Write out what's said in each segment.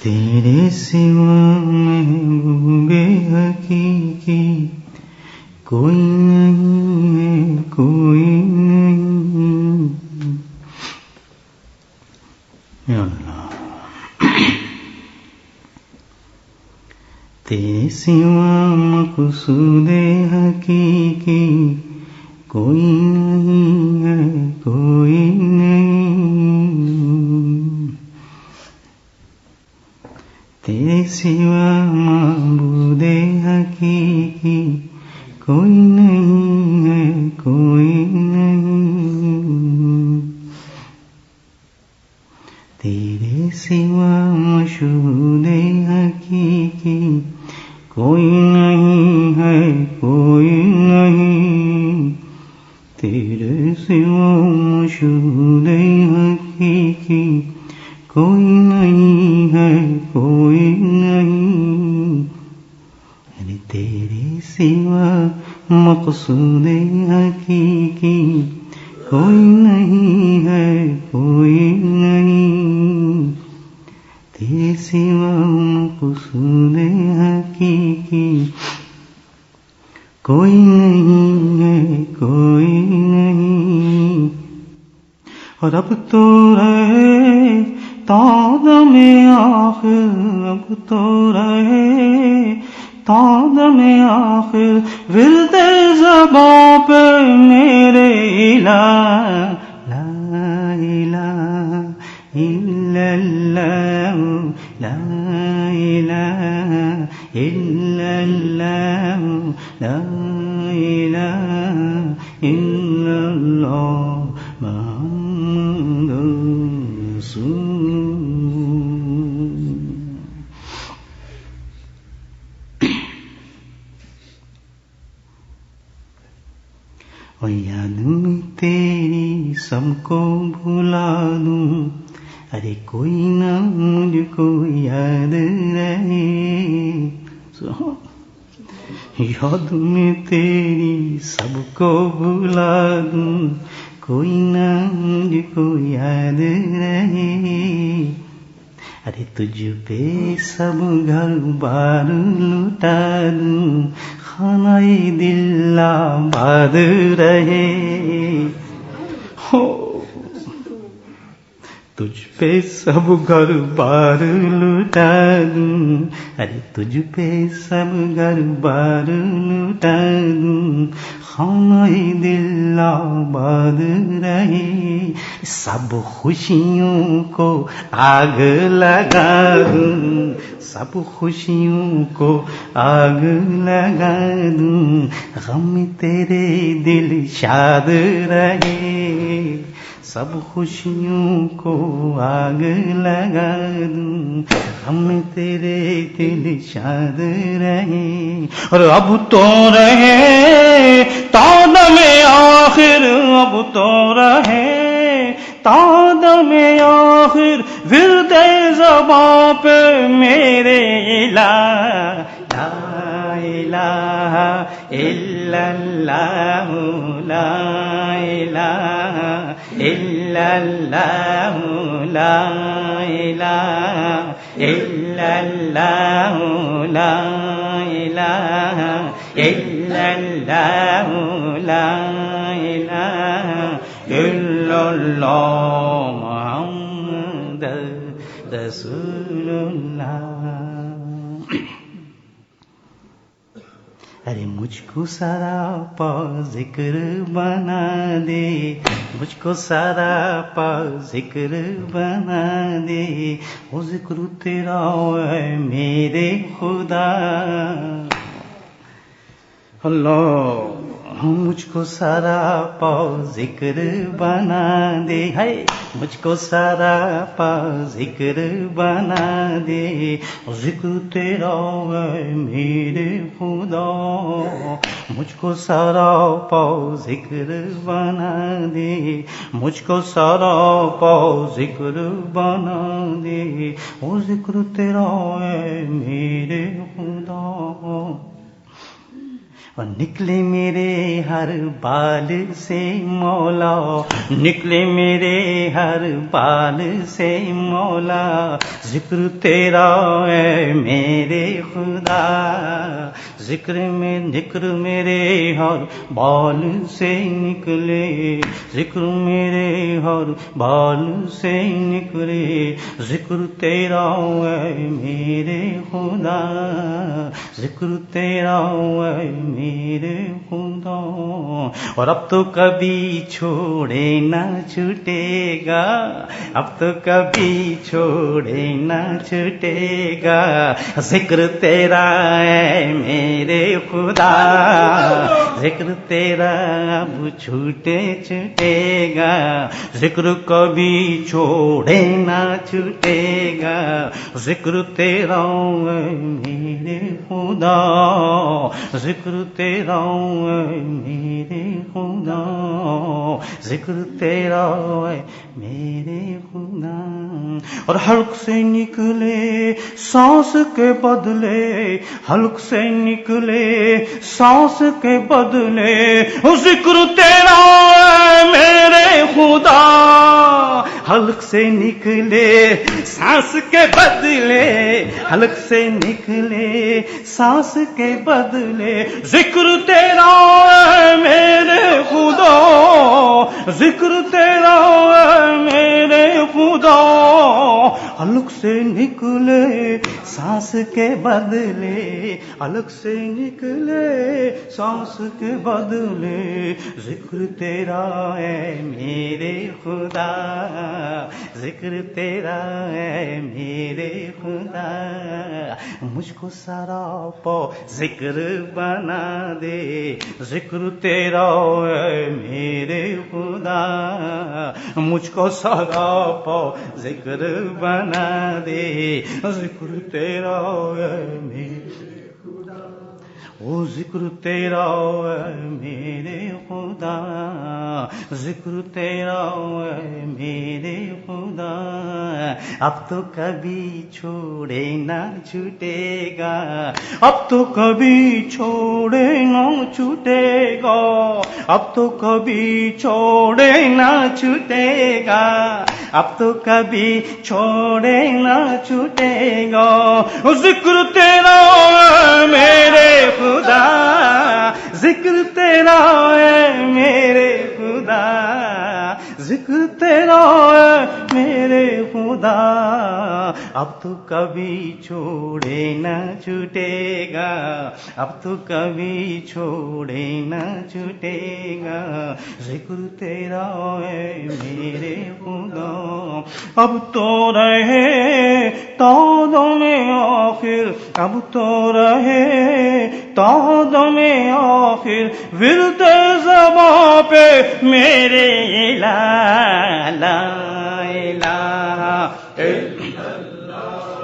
تیرے سوا محبوب حقیقی کوئی نہیں ہے، کوئی نہیں۔ یا اللہ، تیرے سوا مقصود حقیقی کوئی نہیں ہے، کوئی نہیں۔ تیرے سوا معبود حقیقی کوئی نہیں ہے، کوئی نہیں۔ تیرے سوا مشہود حقیقی کوئی نہیں ہے، کوئی نہیں۔ تیرے سوا مشہود حقیقی کوئی نہیں ہے، کوئی نہیں۔ تیرے سوا مقصود حقیقی کوئی نہیں ہے، کوئی نہیں۔ تیرے سوا مقصود حقیقی کوئی نہیں ہے، کوئی نہیں۔ اور اب تو رہے تا دم آخر، اب تو رہے تا دم آخر ورد زباں پہ میرے الہ، لا الہ الا اللہ، لا الہ الا اللہ، لا الہ الا اللہ محمد رسول۔ اور یاد میں تیری سب کو بھلا دوں، ارے کوئی نہ مجھ کو یاد رہے۔ یاد میں تیری سب کو بھلا دوں، کوئی نہ مجھ کو یاد رہے۔ ارے تجھ پہ سب گھر بار لٹا دوں، خانہ دل آباد رہے۔ ہو تجھ پہ سب گھر بار لٹا دوں، ارے تجھ پہ سب گھر بار لٹا دوں، خانہ دل آباد رہے۔ سب خوشیوں کو آگ لگا دوں، سب خوشیوں کو آگ لگا دوں، غم تیرے دل شاد رہے۔ سب خوشیوں کو آگ لگا دوں، غم تیرے دل شاد رہے۔ اور اب تو رہے تا دم آخر، اب تو رہے تا دم آخر ورد زباں پہ میرے الہ، لا الہ الا اللہ، لا الہ الا اللہ، لا الہ الا اللہ، لا الہ الا اللہ، لا الہ الا اللہ محمد رسول اللہ۔ ارے مجھ کو سراپا ذکر بنا دے، مجھ کو سراپا ذکر بنا دے، وہ ذکر تیرا ہے میرے خدا۔ اللہ مجھ کو سراپا ذکر بنا دے، ہے مجھ کو سراپا ذکر بنا دے، ذکر تیرا ہے میرے خدا۔ مجھ کو سراپا ذکر بنا دے، مجھ کو سراپا ذکر بنا دے، وہ ذکر تیرا ہے میرے خدا۔ اور نکلے میرے ہر بال سے مولا، نکلے میرے ہر بال سے مولا، ذکر تیرا ہے میرے خدا، ذکر میرے ہر بال سے نکلے، ذکر میرے ہر بال سے نکلے، ذکر تیرا ہے میرے خدا، ذکر تیرا ہے میرے خدا، اور اب تو کبھی چھوڑے نہ چھوٹے گا، اب تو کبھی چھوڑے نہ چھوٹے گا، ذکر تیرا ہے میرے خدا، ذکر تیرا اب چھوٹے چھوٹے گا، ذکر کبھی چھوڑے نہ چھوٹے گا، ذکر تیرا ہے میرے خدا، ذکر تیرا ہے میرے خدا، ذکر تیرا ہے میرے خدا، اور حلق سے نکلے سانس کے بدلے، حلق سے نکلے سانس کے بدلے، ذکر تیرا ہے میرے خدا، حلق سے نکلے سانس کے بدلے، حلق سے نکلے سانس کے بدلے، ذکر تیرا ہے میرے خدا، ذکر تیرا ہے میرے خدا، حلق سے نکلے سانس کے بدلے، حلق سے نکلے سانس کے بدلے، ذکر تیرا ہے میرے خدا، ذکر تیرا ہے میرے خدا، مجھ کو سراپا ذکر بنا دے، ذکر تیرا ہے میرے خدا، مجھ کو سراپا ذکر بنا دے، ذکر تیرا ہے میرے خدا، وہ ذکر تیرا ہے میرے خدا، ذکر تیرا ہے میرے خدا، اب تو کبھی چھوڑے نہ چھوٹے گا، اب تو کبھی چھوڑے نہ چھوٹے گا، اب تو کبھی چھوڑے نہ چھوٹے گا، اب تو کبھی چھوڑے نہ چھوٹے گا، ذکر تیرا ہے میرے خدا، ذکر تیرا ہے میرے خدا، ذکر تیرا ہے میرے خدا، اب تو کبھی چھوڑے نہ چھوٹے گا، اب تو کبھی چھوڑے نہ چھوٹے گا، ذکر تیرا ہے میرے خدا، اب تو رہے تا دم آخر، اب تو رہے تا دم آخر، ورد زباں پہ میرے الہ، لا الہ الا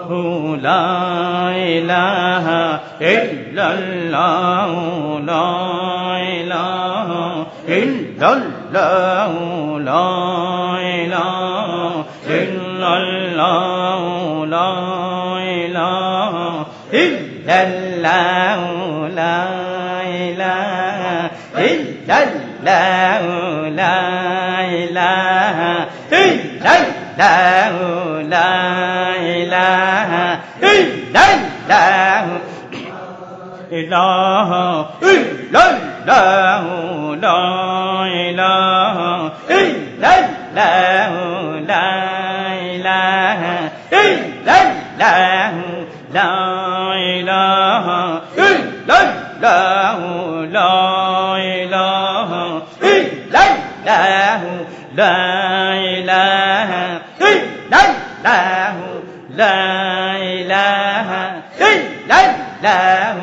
اللہ، لا الہ الا اللہ، لا الہ الا اللہ، لا الہ الا اللہ، لا الہ الا اللہ، لا الہ الا اللہ، لا الہ الا اللہ، لا الہ الا اللہ، الہ الا اللہ، لا الہ الا اللہ، لا الہ الا اللہ، لا الہ الا اللہ، لا الہ الا اللہ، لا الہ الا اللہ، لا الہ الا اللہ،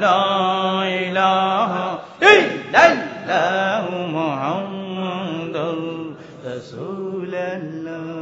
لا الہ الا اللہ، محمد رسول اللہ۔